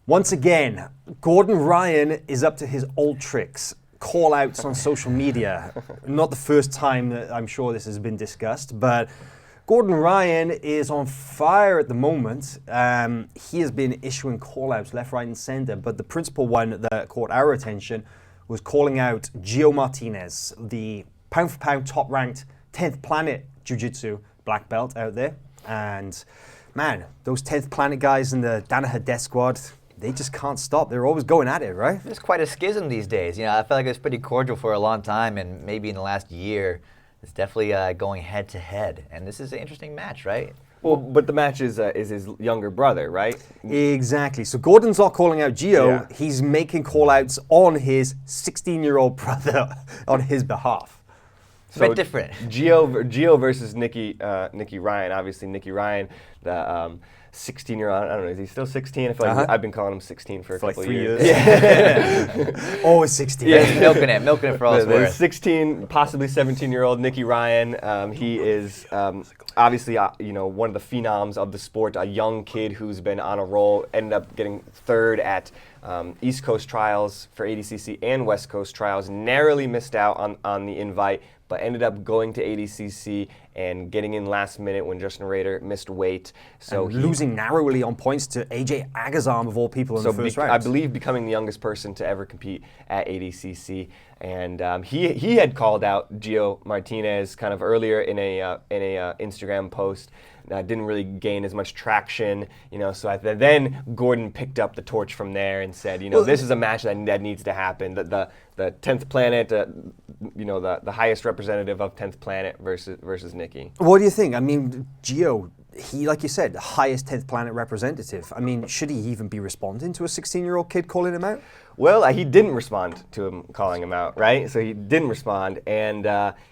Once again, Gordon Ryan is up to his old tricks. Call-outs on social media. Not the first time that I'm sure this has been discussed, but Gordon Ryan is on fire at the moment. He has been issuing call-outs left, right, and center, but the principal one that caught our attention was calling out Geo Martinez, the pound-for-pound top-ranked 10th Planet Jiu-Jitsu black belt out there. And man, those 10th Planet guys in the Danaher Death Squad, they just can't stop. They're always going at it, right? There's quite a schism these days. You know, I feel like it was pretty cordial for a long time, and maybe in the last year, it's definitely going head to head. And this is an interesting match, right? Well, but the match is his younger brother, right? Exactly. So Gordon's not calling out Geo. Yeah. He's making call-outs on his 16-year-old brother on his behalf. So, a bit different. Geo versus Nicky Ryan. Obviously, Nicky Ryan, the 16-year-old. I don't know. Is he still 16? I feel like I've been calling him 16 for a couple like 3 years. Yeah. Always 16. Yeah, milking it for all it's worth. 16, possibly 17-year-old Nicky Ryan. He is obviously one of the phenoms of the sport. A young kid who's been on a roll. Ended up getting third at East Coast trials for ADCC and West Coast trials. Narrowly missed out on the invite, but ended up going to ADCC and getting in last minute when Justin Rader missed weight. So losing narrowly on points to AJ Agazarm of all people in the first round. I believe becoming the youngest person to ever compete at ADCC. And he had called out Geo Martinez kind of earlier in a Instagram post. Didn't really gain as much traction, So then Gordon picked up the torch from there and said, this is a match that needs to happen. The 10th Planet, the highest representative of 10th Planet versus Nicky. What do you think? I mean, Geo, he, like you said, the highest 10th Planet representative. I mean, should he even be responding to a 16-year-old kid calling him out? Well, he didn't respond to him calling him out, right? So he didn't respond, and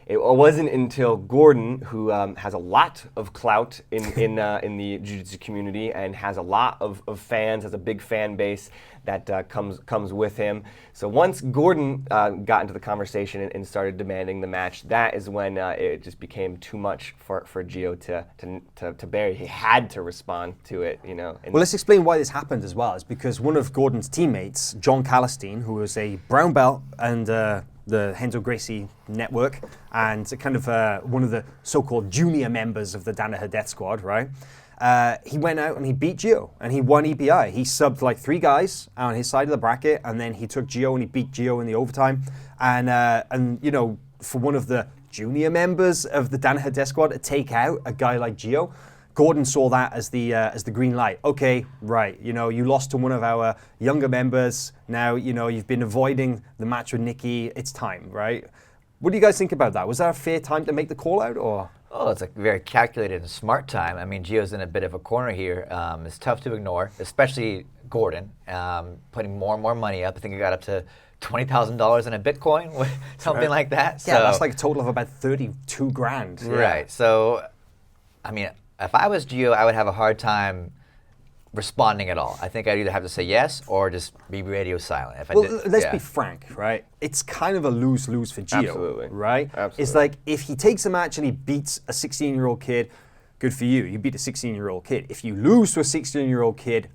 it wasn't until Gordon, who has a lot of clout in the jiu-jitsu community and has a lot of fans, has a big fan base that comes with him. So once Gordon got into the conversation and started demanding the match, that is when it just became too much for Geo to bear. He had to respond to it, Well, let's explain why this happened as well. It's because one of Gordon's teammates, John Callout, who was a brown belt and the Renzo Gracie network, and kind of one of the so-called junior members of the Danaher Death Squad, right? He went out and he beat Geo, and he won EBI. He subbed like 3 guys on his side of the bracket, and then he took Geo and he beat Geo in the overtime. And for one of the junior members of the Danaher Death Squad to take out a guy like Geo, Gordon saw that as the green light. Okay, right, you lost to one of our younger members. Now, you've been avoiding the match with Nicky. It's time, right? What do you guys think about that? Was that a fair time to make the call out, or? Oh, it's a very calculated and smart time. I mean, Geo's in a bit of a corner here. It's tough to ignore, especially Gordon, putting more and more money up. I think he got up to $20,000 in a Bitcoin, something like that. Yeah, that's like a total of about 32 grand. Right. Yeah. So, I mean, if I was Geo, I would have a hard time responding at all. I think I'd either have to say yes or just be radio silent. Let's be frank, right? It's kind of a lose-lose for Geo, Absolutely. Right? Absolutely. It's like if he takes a match and he beats a 16-year-old kid, good for you. You beat a 16-year-old kid. If you lose to a 16-year-old kid,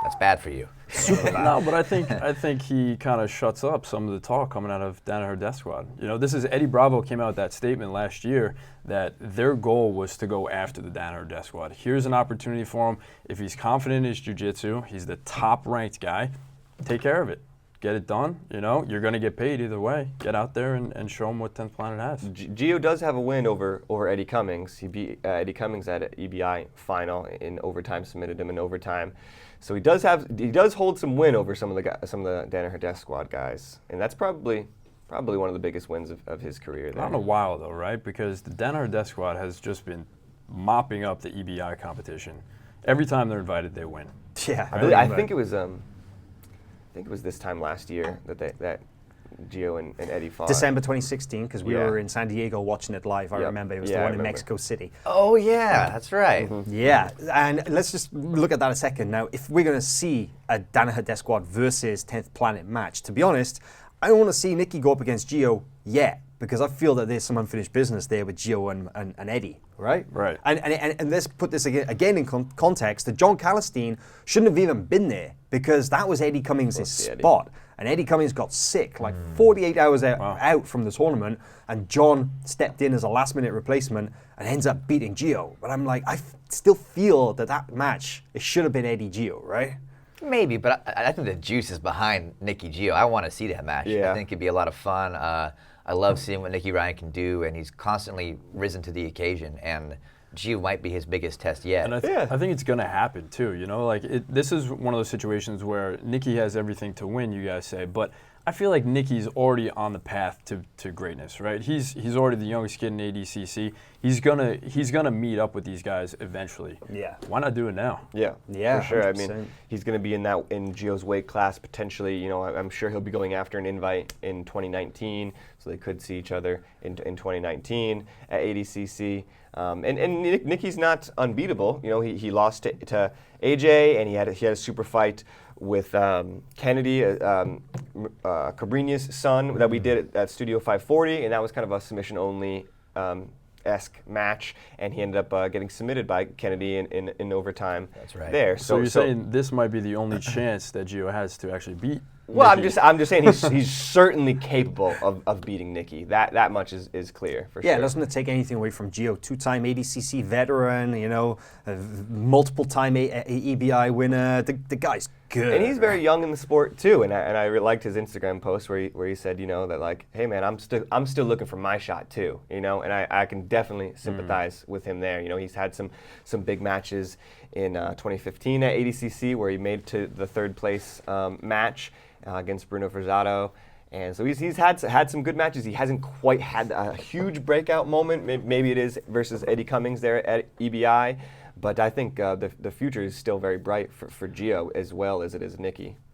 that's bad for you. Super bad. No, but I think he kind of shuts up some of the talk coming out of Danaher Death Squad. This is Eddie Bravo came out with that statement last year that their goal was to go after the Danaher Death Squad. Here's an opportunity for him. If he's confident in his jiu-jitsu, he's the top-ranked guy, take care of it. Get it done. You're going to get paid either way. Get out there and show him what 10th Planet has. Geo does have a win over Eddie Cummings. He beat Eddie Cummings at an EBI final in overtime, submitted him in overtime. So he does hold some win over some of the Danaher Death Squad guys, and that's probably one of the biggest wins of his career there. Not in a while though, right? Because the Danaher Death Squad has just been mopping up the EBI competition. Every time they're invited, they win. Yeah, I think it was this time last year that Geo and Eddie fought. December 2016, because we were in San Diego watching it live. I remember it was the one in Mexico City. Oh yeah, that's right. Mm-hmm. Yeah, and let's just look at that a second. Now, if we're going to see a Danaher Death Squad versus 10th Planet match, to be honest, I don't want to see Nicky go up against Geo yet, because I feel that there's some unfinished business there with Geo and Eddie, right? Right. And let's put this again in context, that John Callout shouldn't have even been there, because that was Eddie Cummings' spot. And Eddie Cummings got sick, like 48 hours out from the tournament, and John stepped in as a last-minute replacement and ends up beating Geo. But I'm like, I still feel that match, it should have been Eddie Geo, right? Maybe, but I think the juice is behind Nicky Geo. I want to see that match. Yeah. I think it'd be a lot of fun. I love seeing what Nicky Ryan can do, and he's constantly risen to the occasion. And Geo might be his biggest test yet. And I think it's going to happen too. You know, like this is one of those situations where Nicky has everything to win. You guys say, but I feel like Nicky's already on the path to greatness, right? He's already the youngest kid in ADCC. He's gonna meet up with these guys eventually. Yeah. Why not do it now? Yeah, Yeah, for sure. 100%. I mean, he's going to be in Geo's weight class potentially. You know, I'm sure he'll be going after an invite in 2019, so they could see each other in 2019 at ADCC. And Nicky's not unbeatable. You know, he lost to AJ, and he had a super fight with Kennedy, Cabrinha's son, that we did at Studio 540, and that was kind of a submission only esque match, and he ended up getting submitted by Kennedy in overtime. That's right. There. So you're saying this might be the only chance that Geo has to actually beat Well, Nicky. I'm just saying he's certainly capable of beating Nicky. That much is clear for sure. Yeah, it doesn't take anything away from Geo. 2-time ADCC veteran, you know, multiple-time EBI winner. The guy's good. And he's very young in the sport too. And I liked his Instagram post where he said, you know, that like, hey man, I'm still looking for my shot too, you know. And I can definitely sympathize with him there. You know, he's had some big matches in 2015 at ADCC where he made to the third place match against Bruno Verzato. And so he's had some good matches. He hasn't quite had a huge breakout moment. Maybe it is versus Eddie Cummings there at EBI. But I think the future is still very bright for Geo as well as it is Nicky.